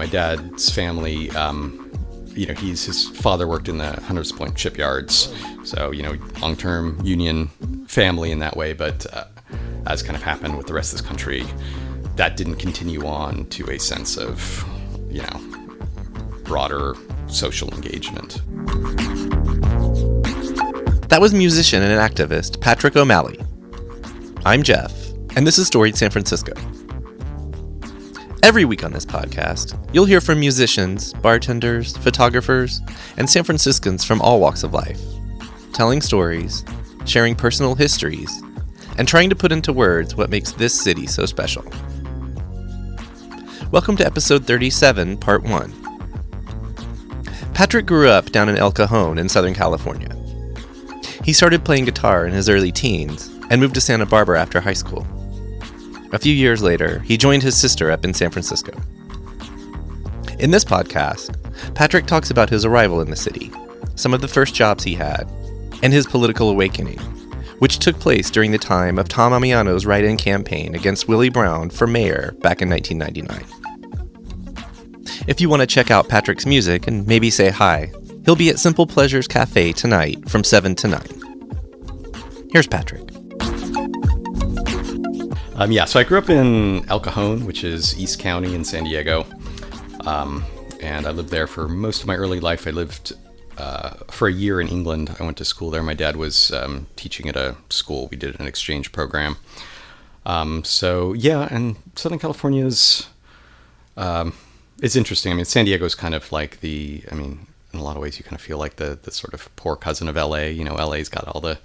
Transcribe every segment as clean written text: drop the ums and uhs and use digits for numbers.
dad's family, his father worked in the Hunters Point shipyards, so, long-term Union family in that way, but as kind of happened with the rest of this country, that didn't continue on to a sense of, broader social engagement. That was musician and activist Patrick O'Malley. I'm Jeff, and this is Storied San Francisco. Every week on this podcast, you'll hear from musicians, bartenders, photographers, and San Franciscans from all walks of life, telling stories, sharing personal histories, and trying to put into words what makes this city so special. Welcome to episode 37, part 1. Patrick grew up down in El Cajon in Southern California. He started playing guitar in his early teens and moved to Santa Barbara after high school. A few years later, he joined his sister up in San Francisco. In this podcast, Patrick talks about his arrival in the city, some of the first jobs he had, and his political awakening, which took place during the time of Tom Ammiano's write-in campaign against Willie Brown for mayor back in 1999. If you want to check out Patrick's music and maybe say hi, he'll be at Simple Pleasures Cafe tonight from 7 to 9. Here's Patrick. So I grew up in El Cajon, which is East County in San Diego, and I lived there for most of my early life. I lived for a year in England. I went to school there. My dad was teaching at a school. We did an exchange program. And Southern California is it's interesting. I mean, San Diego's kind of like in a lot of ways you kind of feel like the sort of poor cousin of LA. LA's got all the,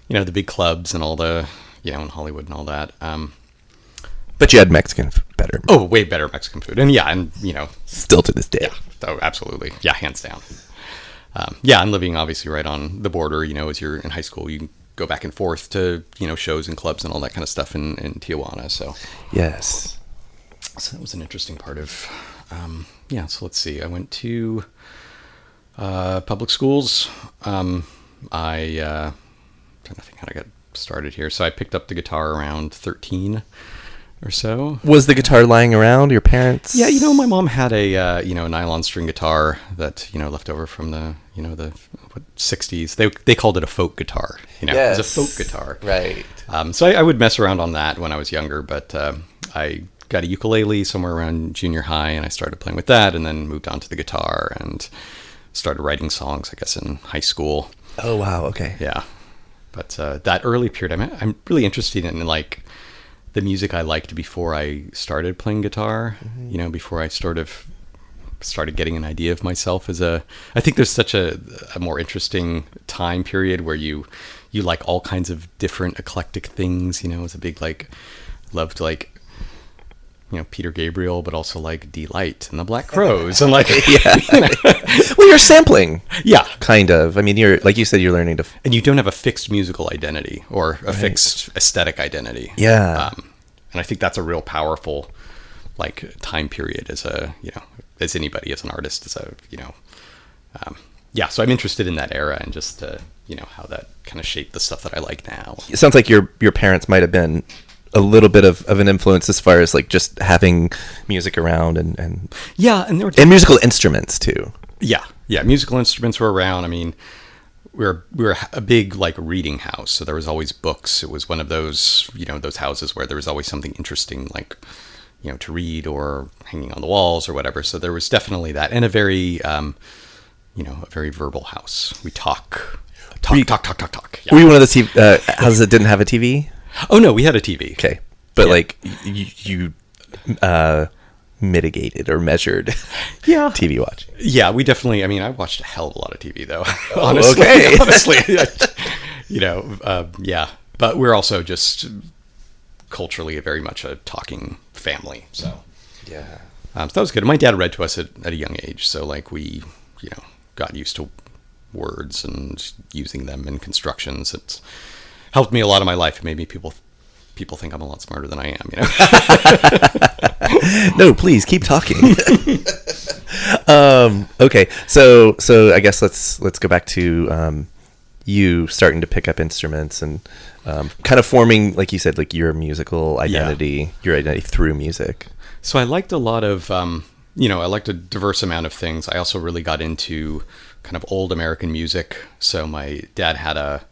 the big clubs and all the, in Hollywood and all that. But you had Mexican better. Oh, way better Mexican food. And still to this day. Yeah, oh, absolutely. Yeah, hands down. And living obviously right on the border, as you're in high school, you can go back and forth to, shows and clubs and all that kind of stuff in Tijuana. So, yes. So that was an interesting part of, so let's see. I went to public schools. Trying to think how I got started here. So I picked up the guitar around 13 or so. Was the guitar lying around your parents? Yeah, my mom had a nylon string guitar that left over from the the 60s. They called it a folk guitar. Yes. It was a folk guitar. Right. So I would mess around on that when I was younger, but I got a ukulele somewhere around junior high, and I started playing with that, and then moved on to the guitar and started writing songs, I guess, in high school. Oh wow! Okay. Yeah. But that early period, I'm really interested in like the music I liked before I started playing guitar. Mm-hmm. Before I sort of started getting an idea of myself I think there's such a more interesting time period where you like all kinds of different eclectic things. As a big loved Peter Gabriel, but also like Delight and the Black Crowes and Well, you're sampling. Yeah. Kind of. I mean, you're, like you said, you're learning to... And you don't have a fixed musical identity or a fixed aesthetic identity. Yeah. And I think that's a real powerful time period as as anybody, as an artist, so I'm interested in that era and just, how that kind of shaped the stuff that I like now. It sounds like your parents might have been a little bit of an influence as far as just having music around and there were musical instruments too. Yeah, musical instruments were around. I mean, we were a big reading house, so there was always books. It was one of those those houses where there was always something interesting to read or hanging on the walls or whatever. So there was definitely that, and a very a very verbal house. We talk. Yeah. Were you one of the houses that didn't have a TV? Oh no, we had a TV. Okay, but you mitigated or measured TV watching. Yeah, we definitely. I mean, I watched a hell of a lot of TV though. Honestly, But we're also just culturally very much a talking family. So so that was good. My dad read to us at a young age, so we got used to words and using them in constructions. It's helped me a lot in my life. It made me people think I'm a lot smarter than I am. No, please keep talking. Okay, so I guess let's go back to you starting to pick up instruments and kind of forming, like you said, your musical identity, your identity through music. So I liked a lot of I liked a diverse amount of things. I also really got into kind of old American music. So my dad had a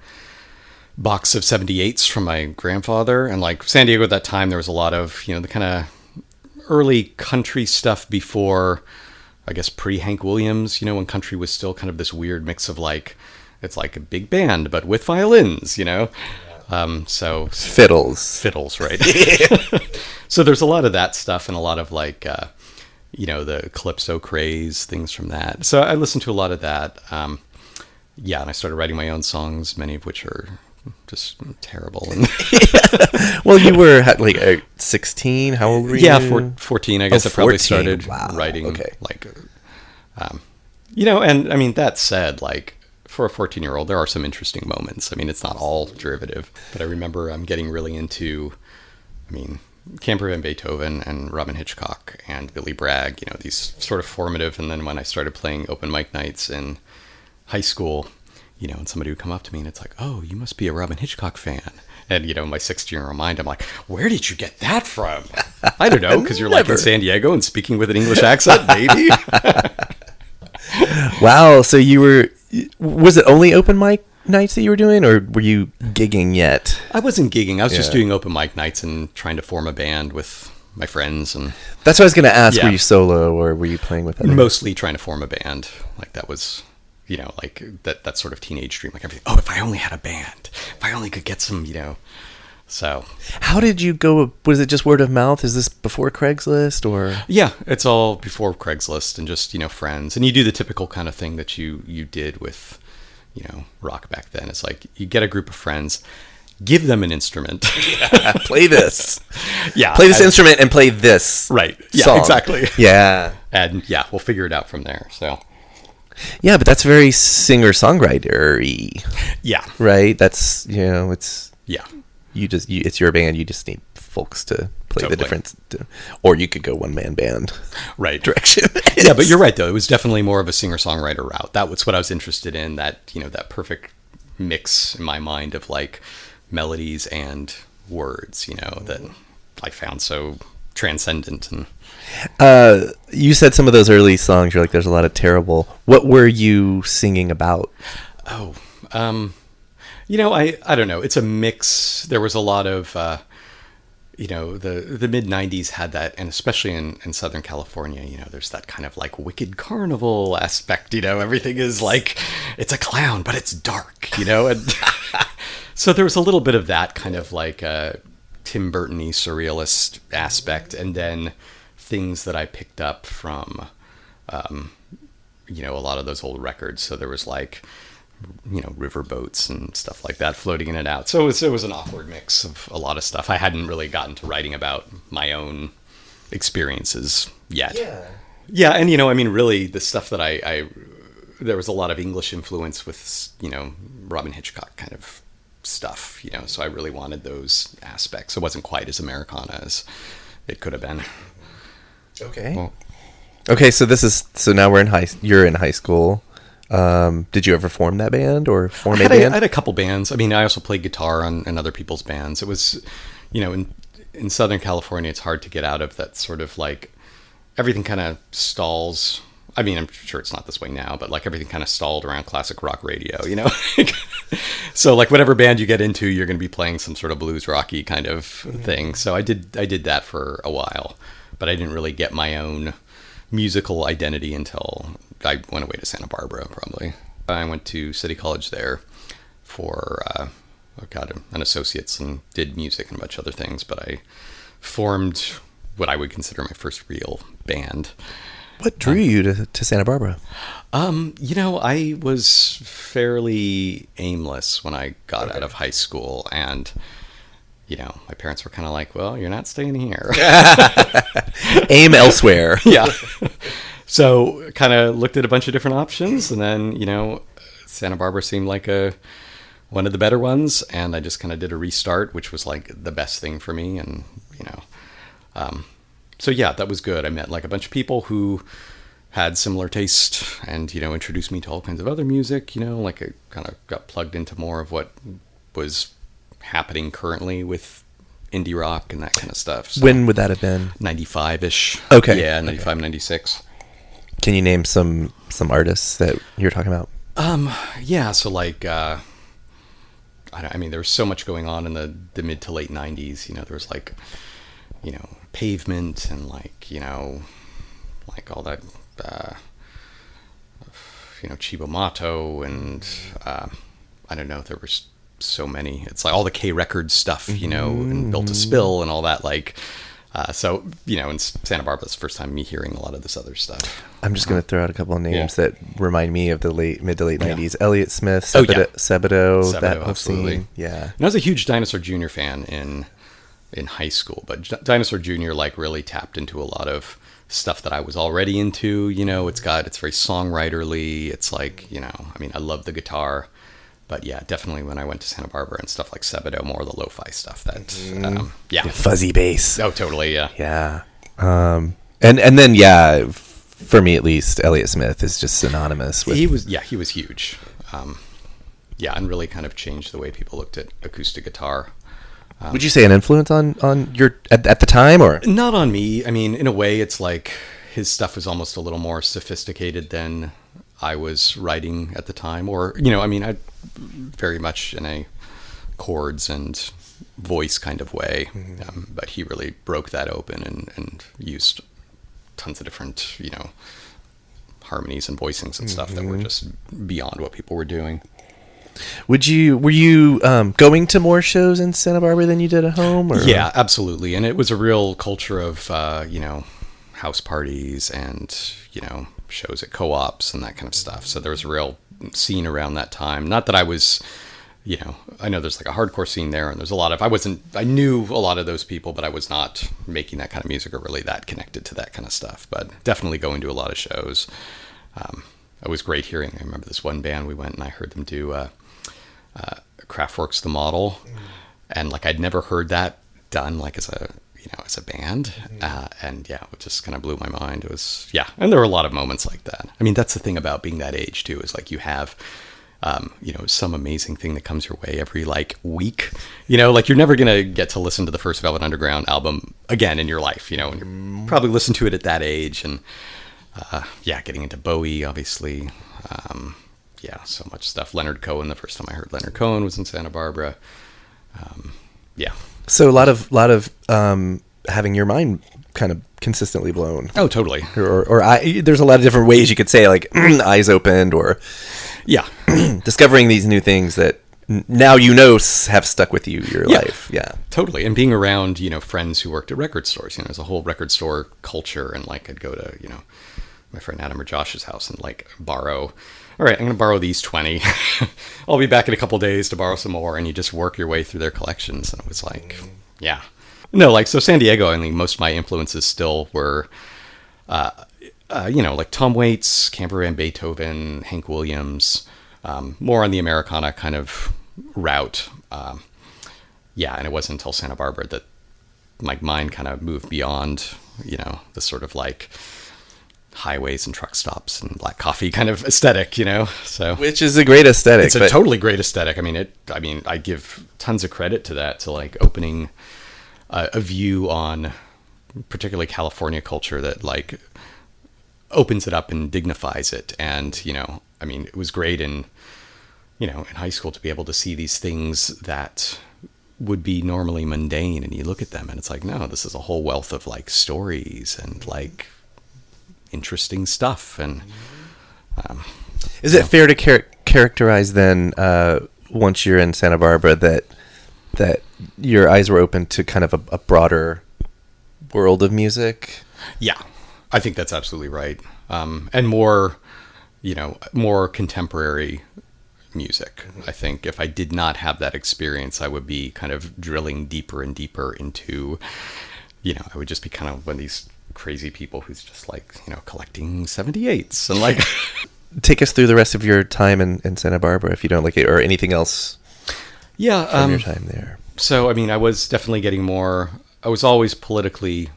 box of 78s from my grandfather, and like San Diego at that time, there was a lot of, the kind of early country stuff before, I guess, pre-Hank Williams, when country was still kind of this weird mix of like, it's like a big band, but with violins, so fiddles, right? So there's a lot of that stuff and a lot of like, the calypso craze, things from that. So I listened to a lot of that. And I started writing my own songs, many of which are just terrible. Well, you were like 16. How old were you? Yeah, 14. I guess I probably started writing. Okay. And I mean, that said, like for a 14-year-old, there are some interesting moments. I mean, it's not all derivative, but I remember I'm getting really into, Camper Van Beethoven and Robin Hitchcock and Billy Bragg, these sort of formative. And then when I started playing open mic nights in high school, and somebody would come up to me and it's like, oh, you must be a Robin Hitchcock fan. And, my 16-year-old mind, I'm like, where did you get that from? I don't know, because you're like in San Diego and speaking with an English accent, maybe. Wow. So was it only open mic nights that you were doing, or were you gigging yet? I wasn't gigging. I was just doing open mic nights and trying to form a band with my friends. And that's what I was going to ask. Yeah. Were you solo or were you playing with others? Mostly trying to form a band. Like that was, like that sort of teenage dream, like everything. Oh, if I only had a band, if I only could get some, So how did you go? Was it just word of mouth? Is this before Craigslist or? Yeah, it's all before Craigslist and just, friends. And you do the typical kind of thing that you did with, rock back then. It's like you get a group of friends, give them an instrument. Yeah, play this. Yeah. Play this instrument and play this. Right. Yeah, song. Exactly. Yeah. And we'll figure it out from there. So. Yeah, but that's very singer-songwriter-y. Yeah. Right? That's, it's... Yeah. It's your band. You just need folks to play the different... Or you could go one-man band. Right. Direction. Yeah, but you're right, though. It was definitely more of a singer-songwriter route. That was what I was interested in, that, that perfect mix in my mind of, like, melodies and words, that I found so transcendent. And you said some of those early songs, you're like, there's a lot of terrible. What were you singing about? Oh, I don't know. It's a mix. There was a lot of, the mid 90s had that, and especially in Southern California, there's that kind of like wicked carnival aspect, everything is like, it's a clown, but it's dark, and so there was a little bit of that kind of like Tim Burton-y surrealist aspect, and then things that I picked up from, a lot of those old records. So there was like, river boats and stuff like that floating in and out. So it was an awkward mix of a lot of stuff. I hadn't really gotten to writing about my own experiences yet. Yeah. And, really the stuff that I there was a lot of English influence with, Robin Hitchcock kind of stuff, so I really wanted those aspects. It wasn't quite as Americana as it could have been. Okay. Well, okay, so now you're in high school. Did you ever form that band or form a band? I had a couple bands. I also played guitar in other people's bands. It was, in Southern California, it's hard to get out of that sort of like, everything kind of stalls. I'm sure it's not this way now, but like everything kind of stalled around classic rock radio, So like whatever band you get into, you're going to be playing some sort of blues rocky kind of thing. So I did that for a while, but I didn't really get my own musical identity until I went away to Santa Barbara, probably. I went to City College there for, an associate's and did music and a bunch of other things, but I formed what I would consider my first real band. What drew you to Santa Barbara? I was fairly aimless when I got out of high school, and my parents were kind of like, well, you're not staying here. Aim elsewhere. Yeah. So kind of looked at a bunch of different options, and then, Santa Barbara seemed like one of the better ones, and I just kind of did a restart, which was like the best thing for me. And, so yeah, that was good. I met like a bunch of people who had similar taste and, introduced me to all kinds of other music, like I kind of got plugged into more of what was happening currently with indie rock and that kind of stuff. So When would that have been? 95-ish. Okay. Yeah, 95, 96. Can you name some artists that you're talking about? Yeah, so like, I mean, there was so much going on in the mid to late 90s. You know, there was like, you know, Pavement and like, you know, like all that, you know, Chibo Mato and, I don't know, there were so many. It's like all the K Records stuff, you know, and Built to Spill and all that, like, so, you know, in Santa Barbara, it's the first time me hearing a lot of this other stuff. I'm just going to throw out a couple of names that remind me of the mid to late 90s. Elliott Smith, Sebadoh, that whole absolutely. scene. Yeah. And I was a huge Dinosaur Jr. fan in high school, but Dinosaur Jr. like really tapped into a lot of stuff that I was already into. You know, it's very songwriterly. It's like, you know, I mean, I love the guitar, but yeah, definitely when I went to Santa Barbara and stuff like Sebadoh, more of the lo-fi stuff that, yeah. The fuzzy bass. Oh, totally. Yeah. Yeah. And then, yeah, for me at least, Elliott Smith is just synonymous with. He was huge. Yeah. And really kind of changed the way people looked at acoustic guitar. Would you say an influence on your at the time, or not on me? I mean, in a way, it's like his stuff was almost a little more sophisticated than I was writing at the time, or you know, I mean, I very much in a chords and voice kind of way, but he really broke that open and used tons of different, you know, harmonies and voicings and stuff that were just beyond what people were doing. were you going to more shows in Santa Barbara than you did at home? Or? Yeah, absolutely. And it was a real culture of, you know, house parties and, you know, shows at co-ops and that kind of stuff. So there was a real scene around that time. Not that I was, you know, I know there's like a hardcore scene there and there's a lot of, I knew a lot of those people, but I was not making that kind of music or really that connected to that kind of stuff. But definitely going to a lot of shows. It was great hearing. I remember this one band we went and I heard them do Kraftwerk's The Model, and like I'd never heard that done like as a band, and yeah, it just kind of blew my mind. It was and there were a lot of moments like that. I mean, that's the thing about being that age too, is like you have you know, some amazing thing that comes your way every like week, you know, like you're never gonna get to listen to the first Velvet Underground album again in your life, you know, and you're probably listen to it at that age, and getting into Bowie, obviously. So much stuff. Leonard Cohen, the first time I heard Leonard Cohen was in Santa Barbara. So a lot of having your mind kind of consistently blown. Oh, totally. Or there's a lot of different ways you could say, like, eyes opened, or discovering these new things that now you know have stuck with you your life. Yeah, totally. And being around, you know, friends who worked at record stores. You know, there's a whole record store culture, and like I'd go to, you know, my friend Adam or Josh's house and like borrow. All right, I'm going to borrow these 20. I'll be back in a couple days to borrow some more. And you just work your way through their collections. And it was like, No, like, so San Diego, I mean, most of my influences still were, you know, like Tom Waits, Camper Van Beethoven, Hank Williams, more on the Americana kind of route. And it wasn't until Santa Barbara that my mind kind of moved beyond, you know, the sort of like highways and truck stops and black coffee kind of aesthetic, you know. So which is a great aesthetic. It's a totally great aesthetic. I mean, I give tons of credit to that, to like opening a view on particularly California culture that like opens it up and dignifies it. And, you know, I mean, it was great in high school to be able to see these things that would be normally mundane, and you look at them and it's like, no, this is a whole wealth of like stories and like interesting stuff. And is it fair to characterize then, once you're in Santa Barbara, that your eyes were open to kind of a broader world of music? Yeah, I think that's absolutely right. And more, you know, more contemporary music. I think if I did not have that experience, I would be kind of drilling deeper and deeper into, you know, I would just be kind of one of these crazy people who's just like, you know, collecting 78s and like. Take us through the rest of your time in Santa Barbara, if you don't like it, or anything else. Yeah, from your time there. So I mean, I was definitely getting more. I was always politically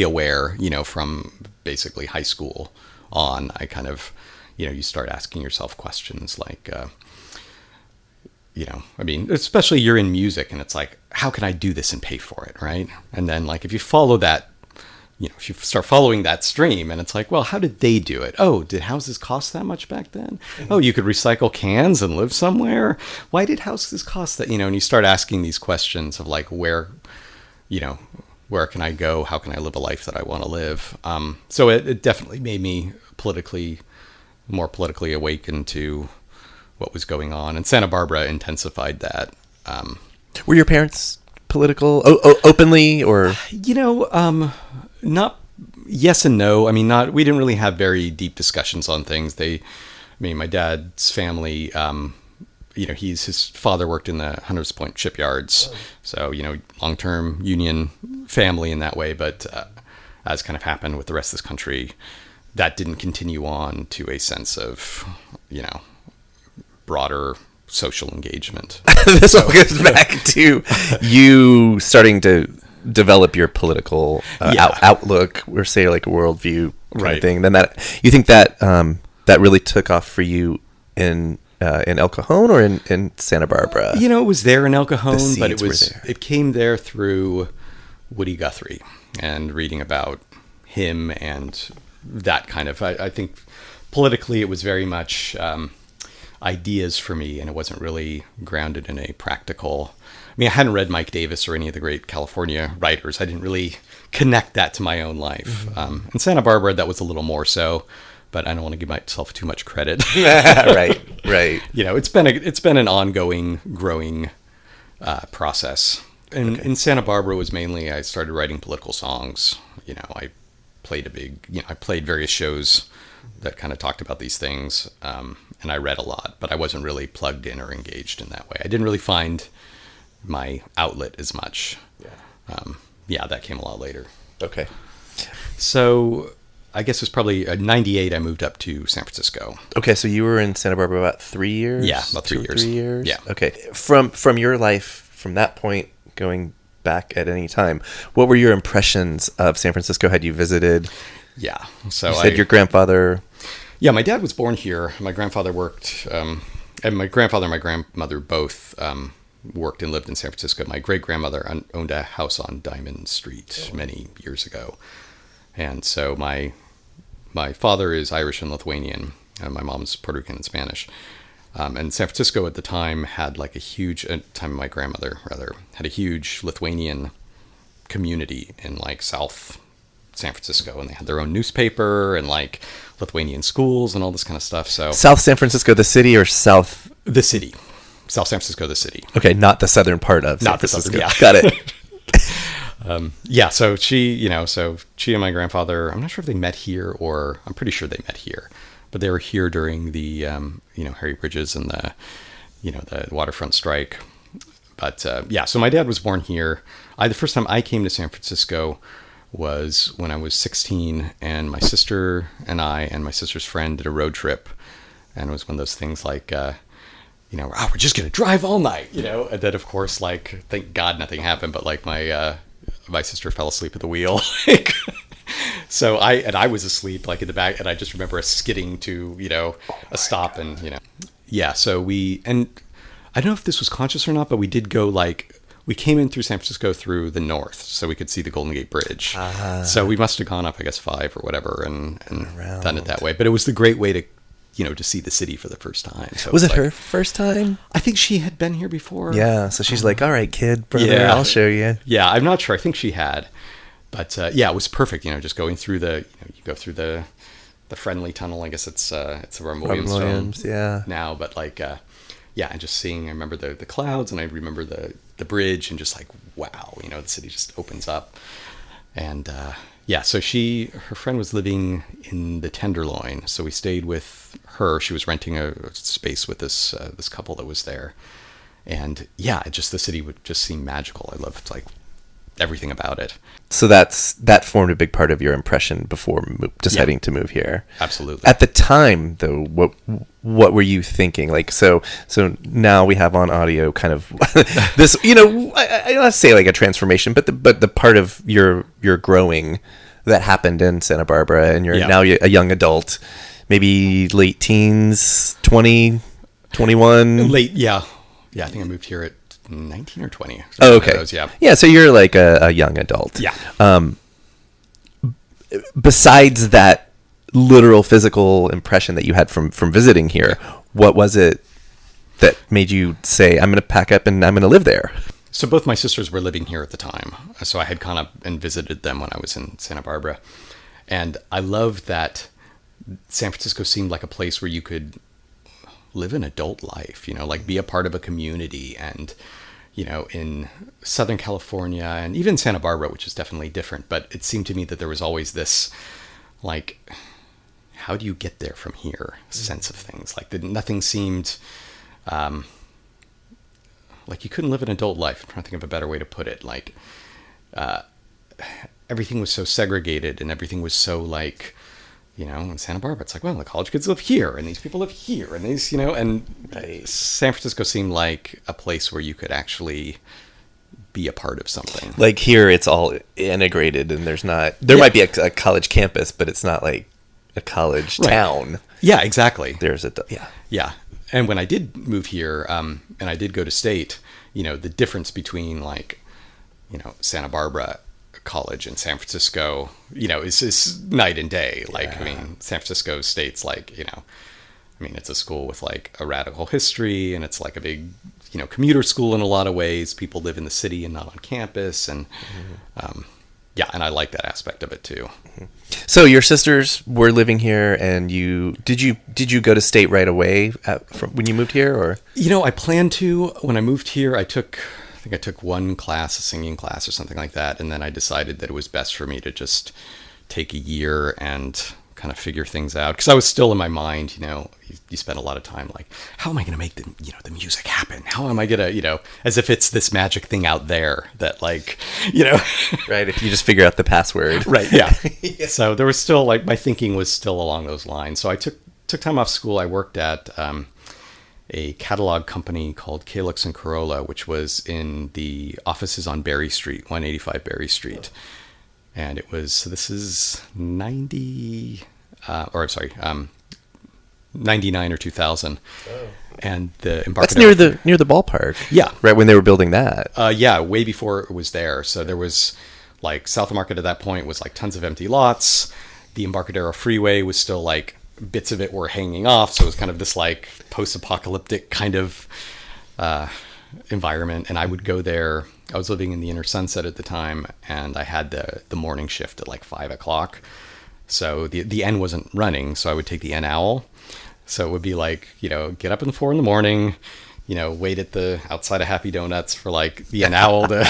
aware, you know, from basically high school on. I kind of, you know, you start asking yourself questions like, I mean, especially you're in music and it's like, how can I do this and pay for it, right? And then like if you follow that, if you start following that stream and it's like, well, how did they do it? Oh, did houses cost that much back then? Oh, you could recycle cans and live somewhere? Why did houses cost that? And you start asking these questions of like, where can I go? How can I live a life that I want to live? So it definitely made me more politically awakened to what was going on. And Santa Barbara intensified that. Were your parents political openly or? Not yes and no. I mean, we didn't really have very deep discussions on things. My dad's family, his father worked in the Hunters Point shipyards. So, long-term Union family in that way. But as kind of happened with the rest of this country, that didn't continue on to a sense of, broader social engagement. This all goes back to you starting to develop your political outlook, or say like a worldview kind of thing. Then you think that that really took off for you in El Cajon or in Santa Barbara? It was there in El Cajon, but it came there through Woody Guthrie and reading about him and that kind of. I think politically it was very much ideas for me, and it wasn't really grounded in a practical. I mean, I hadn't read Mike Davis or any of the great California writers. I didn't really connect that to my own life. Mm-hmm. In Santa Barbara, that was a little more so, but I don't want to give myself too much credit. Right. It's been an ongoing, growing process. And in Santa Barbara was mainly I started writing political songs. I played various shows that kind of talked about these things, and I read a lot, but I wasn't really plugged in or engaged in that way. I didn't really find my outlet as much. That came a lot later. Okay. So I guess it was probably 98 I moved up to San Francisco. Okay, so you were in Santa Barbara about 3 years? Yeah, about 3 years. 3 years? Yeah. Okay. From your life, from that point, going back at any time, what were your impressions of San Francisco? Had you visited? Yeah. So you said your grandfather... Yeah, my dad was born here. My grandfather worked... and my grandfather and my grandmother both... worked and lived in San Francisco. My great-grandmother owned a house on Diamond Street many years ago. And so my father is Irish and Lithuanian, and my mom's Puerto Rican and Spanish. And San Francisco at the time had like a huge, my grandmother rather, had a huge Lithuanian community in like South San Francisco. And they had their own newspaper and like Lithuanian schools and all this kind of stuff. So South San Francisco, the city, or South? The city. South San Francisco, the city. Okay, not the southern part of San Francisco. Yeah. Got it. So she and my grandfather, I'm not sure if they met here or I'm pretty sure they met here, but they were here during the, Harry Bridges and the waterfront strike. But so my dad was born here. The first time I came to San Francisco was when I was 16, and my sister and I and my sister's friend did a road trip, and it was one of those things like, we're just going to drive all night, and then of course, like, thank God nothing happened, but like my sister fell asleep at the wheel. So I was asleep like in the back, and I just remember us skidding to, a stop and, so and I don't know if this was conscious or not, but we did go we came in through San Francisco through the north so we could see the Golden Gate Bridge. So we must have gone up, I guess 5 or whatever and done it that way. But it was the great way to, to see the city for the first time. So was it her first time? I think she had been here before. Yeah, so she's like, all right, kid, brother, I'll show you. Yeah, I'm not sure. I think she had. But it was perfect, just going through you go through the Friendly Tunnel. I guess it's the Robin Williams yeah. now. But and just seeing, I remember the clouds, and I remember the bridge, and just like, wow, the city just opens up. And so her friend was living in the Tenderloin, so we stayed with her. She was renting a space with this couple that was there, and the city would just seem magical. I loved like everything about it. So that formed a big part of your impression before deciding to move here. Absolutely. At the time, though, what were you thinking? Like, so now we have on audio kind of this, I let's say like a transformation, but the part of your growing that happened in Santa Barbara, and you're now a young adult, maybe late teens, 20, 21. Late, yeah. Yeah, I think I moved here at 19 or 20. Oh, okay. Those, yeah. Yeah, so you're like a young adult. Yeah. Besides that literal physical impression that you had from visiting here, what was it that made you say, I'm going to pack up and I'm going to live there? So both my sisters were living here at the time. So I had gone up and visited them when I was in Santa Barbara. And I loved that San Francisco seemed like a place where you could live an adult life, like be a part of a community. And, in Southern California and even Santa Barbara, which is definitely different, but it seemed to me that there was always this, like, how do you get there from here sense of things. Like nothing seemed like you couldn't live an adult life. I'm trying to think of a better way to put it. Like everything was so segregated and everything was so like, in Santa Barbara, it's like, well, the college kids live here and these people live here and these, and San Francisco seemed like a place where you could actually be a part of something. Like here, it's all integrated and there might be a college campus, but it's not like a college town. Yeah, exactly. Yeah. And when I did move here, and I did go to state, the difference between like, Santa Barbara College and San Francisco, is night and day. Like, yeah. I mean, San Francisco State's like, it's a school with like a radical history and it's like a big, commuter school in a lot of ways. People live in the city and not on campus. And, and I like that aspect of it too. So your sisters were living here, and did you go to state right away when you moved here, or? I planned to. When I moved here, I took one class, a singing class or something like that, and then I decided that it was best for me to just take a year and kind of figure things out, because I was still in my mind, you spend a lot of time like, how am I going to make the music happen? How am I going to, as if it's this magic thing out there that like, right. If you just figure out the password. Right. Yeah. Yeah. So there was still like, my thinking was still along those lines. So I took time off school. I worked at a catalog company called Calyx and Corolla, which was in the offices on Berry Street, 185 Berry Street. And this is 99 or 2000. Oh. And the Embarcadero. That's near the ballpark. Yeah. Right when they were building that. Yeah, way before it was there. So there was like South of Market at that point was like tons of empty lots. The Embarcadero Freeway was still like bits of it were hanging off. So it was kind of this like post-apocalyptic kind of environment. And I would go there. I was living in the Inner Sunset at the time, and I had the morning shift at like 5 o'clock. So the N wasn't running, so I would take the N Owl. So it would be like, get up in the 4 in the morning, wait at the outside of Happy Donuts for like the N Owl to,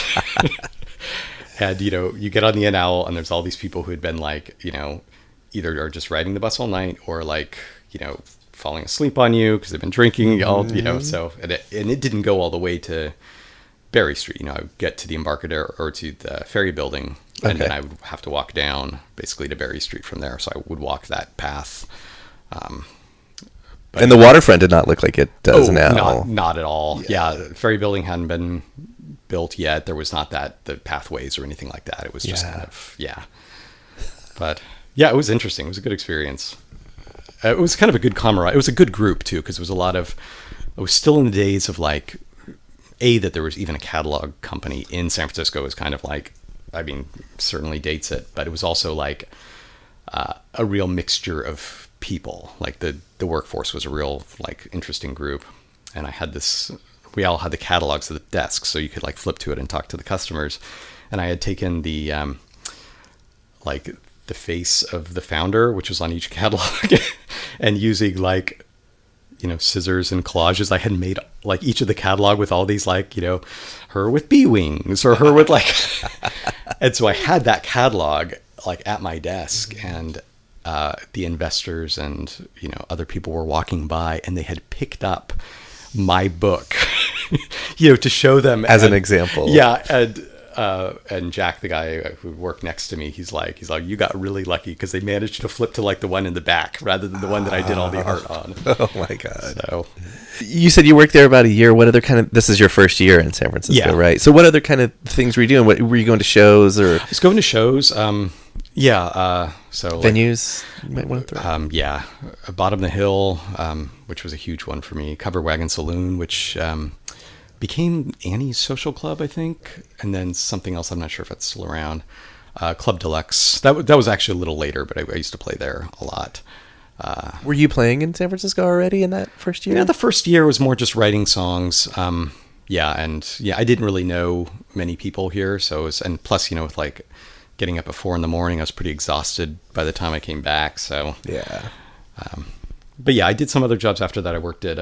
and you get on the N Owl, and there's all these people who had been like, either are just riding the bus all night or like, falling asleep on you because they've been drinking all, so, and it didn't go all the way to Berry Street. I would get to the Embarcadero or to the ferry building, and then I would have to walk down basically to Berry Street from there. So I would walk that path. And the waterfront did not look like it does now. Not at all. Yeah, the ferry building hadn't been built yet. There was not the pathways or anything like that. It was just kind of, But yeah, it was interesting. It was a good experience. It was kind of a good camaraderie. It was a good group too, because it was still in the days of like, that there was even a catalog company in San Francisco is kind of like, certainly dates it, but it was also like a real mixture of people. Like the workforce was a real like interesting group. And we all had the catalogs at the desk, so you could like flip to it and talk to the customers. And I had taken the like the face of the founder, which was on each catalog, and using like, scissors and collages, I had made like each of the catalog with all these like, her with bee wings or her with like, and so I had that catalog like at my desk, and the investors and, other people were walking by, and they had picked up my book, to show them as an example. Yeah. And Jack, the guy who worked next to me, he's like, you got really lucky because they managed to flip to like the one in the back rather than the one that I did all the art on. Oh my God. So you said you worked there about a year. What other this is your first year in San Francisco, right? So what other kind of things were you doing? Were you going to shows or? I was going to shows. So venues you might want to throw. Bottom of the Hill, which was a huge one for me. Cover Wagon Saloon, which, became Annie's Social Club, I think, and then something else. I'm not sure if it's still around. Club Deluxe. That was actually a little later, but I used to play there a lot. Were you playing in San Francisco already in that first year? Yeah, the first year was more just writing songs. I didn't really know many people here, and plus, with like getting up at 4 a.m, I was pretty exhausted by the time I came back. So yeah. But yeah, I did some other jobs after that. I worked at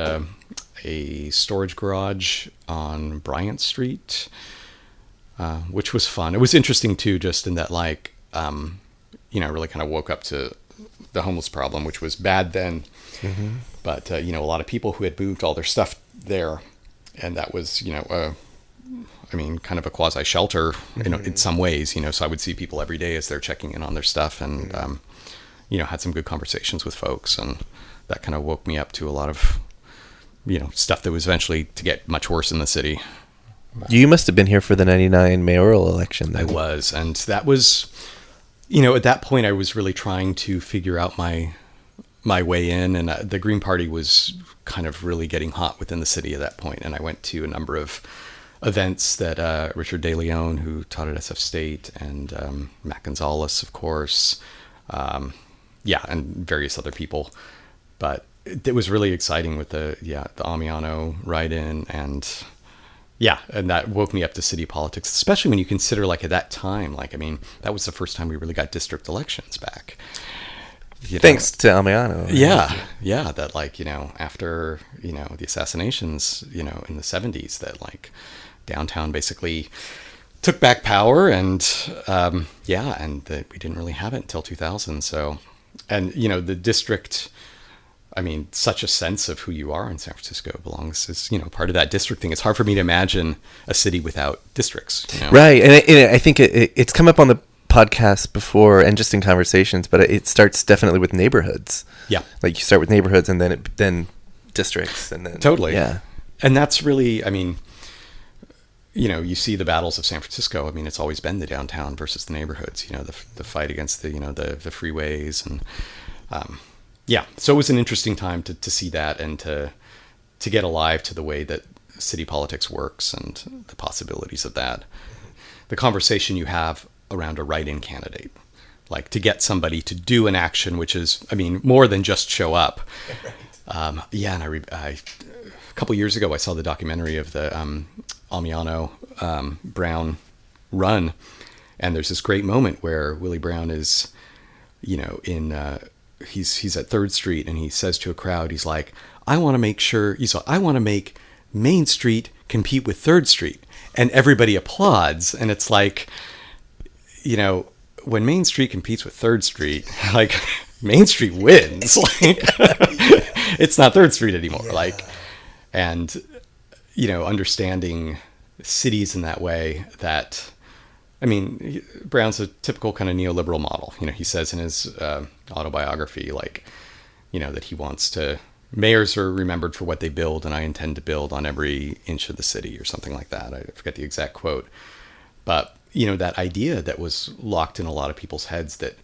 a storage garage on Bryant Street, which was fun. It was interesting too, just in that I really kind of woke up to the homeless problem, which was bad then. Mm-hmm. But, a lot of people who had moved all their stuff there, and that was, kind of a quasi shelter, in some ways, so I would see people every day as they're checking in on their stuff, and, had some good conversations with folks, and that kind of woke me up to a lot of, stuff that was eventually to get much worse in the city. You must have been here for the 99 mayoral election then. I was, and that was, at that point I was really trying to figure out my way in, and the Green Party was kind of really getting hot within the city at that point, and I went to a number of events that Richard De Leon, who taught at SF State, and Matt Gonzalez, of course, and various other people, but it was really exciting with the Ammiano write-in, and that woke me up to city politics, especially when you consider, at that time, that was the first time we really got district elections back. Thanks to Ammiano. Yeah. That after, the assassinations, in the 70s, that downtown basically took back power, and that we didn't really have it until 2000. So, and, the district, such a sense of who you are in San Francisco belongs is, part of that district thing. It's hard for me to imagine a city without districts. Right. And I think it's come up on the podcast before and just in conversations, but it starts definitely with neighborhoods. Yeah. You start with neighborhoods and then districts, and then totally. Yeah. And that's really, you see the battles of San Francisco. It's always been the downtown versus the neighborhoods, the fight against the freeways, and so it was an interesting time to see that, and to get alive to the way that city politics works and the possibilities of that. The conversation you have around a write-in candidate, to get somebody to do an action, which is, more than just show up. Right. And a couple years ago, I saw the documentary of the Ammiano Brown run, and there's this great moment where Willie Brown is, he's at 3rd Street, and he says to a crowd, he's like, I want to make Main Street compete with 3rd Street, and everybody applauds, and it's like, when Main Street competes with 3rd Street, Main Street wins. It's not 3rd Street anymore. Yeah. Understanding cities in that way, that, Brown's a typical kind of neoliberal model. He says in his autobiography, that he wants to, mayors are remembered for what they build, and I intend to build on every inch of the city, or something like that. I forget the exact quote. But, that idea that was locked in a lot of people's heads, that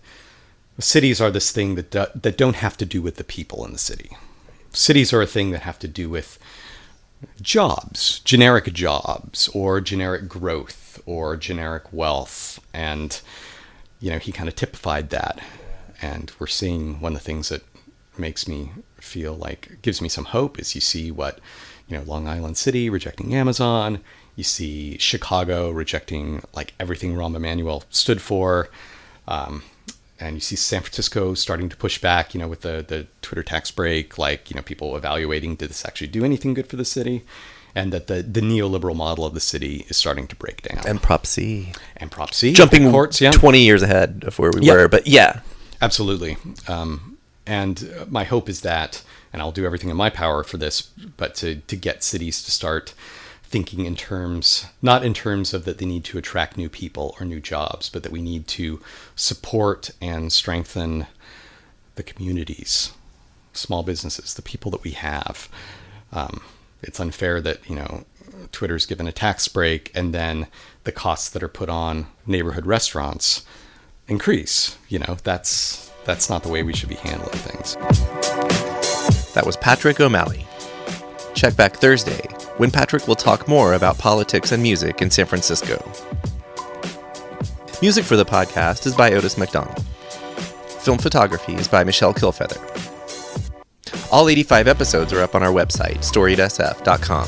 cities are this thing that don't have to do with the people in the city. Cities are a thing that have to do with jobs, generic jobs, or generic growth, or generic wealth. And, he kind of typified that. And we're seeing one of the things that makes me feel gives me some hope is you see what, Long Island City rejecting Amazon. You see Chicago rejecting everything Rahm Emanuel stood for. And you see San Francisco starting to push back, with the Twitter tax break, people evaluating, did this actually do anything good for the city? And that the neoliberal model of the city is starting to break down. And Prop C. Jumping courts, 20 years ahead of where we were, but yeah. Absolutely. And my hope is that, and I'll do everything in my power for this, but to get cities to start thinking in terms, not in terms of that they need to attract new people or new jobs, but that we need to support and strengthen the communities, small businesses, the people that we have. It's unfair that, Twitter's given a tax break, and then the costs that are put on neighborhood restaurants increase. That's not the way we should be handling things. That was Patrick O'Malley. Check back Thursday when Patrick will talk more about politics and music in San Francisco. Music for the podcast is by Otis McDonald. Film photography is by Michelle Kilfeather. All 85 episodes are up on our website, storiedsf.com.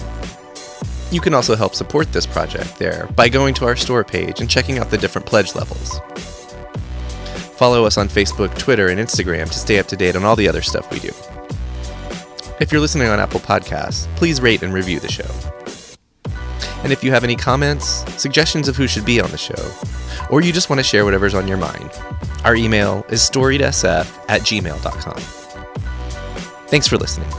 You can also help support this project there by going to our store page and checking out the different pledge levels. Follow us on Facebook, Twitter, and Instagram to stay up to date on all the other stuff we do. If you're listening on Apple Podcasts, please rate and review the show. And if you have any comments, suggestions of who should be on the show, or you just want to share whatever's on your mind, our email is storiedsf@gmail.com. Thanks for listening.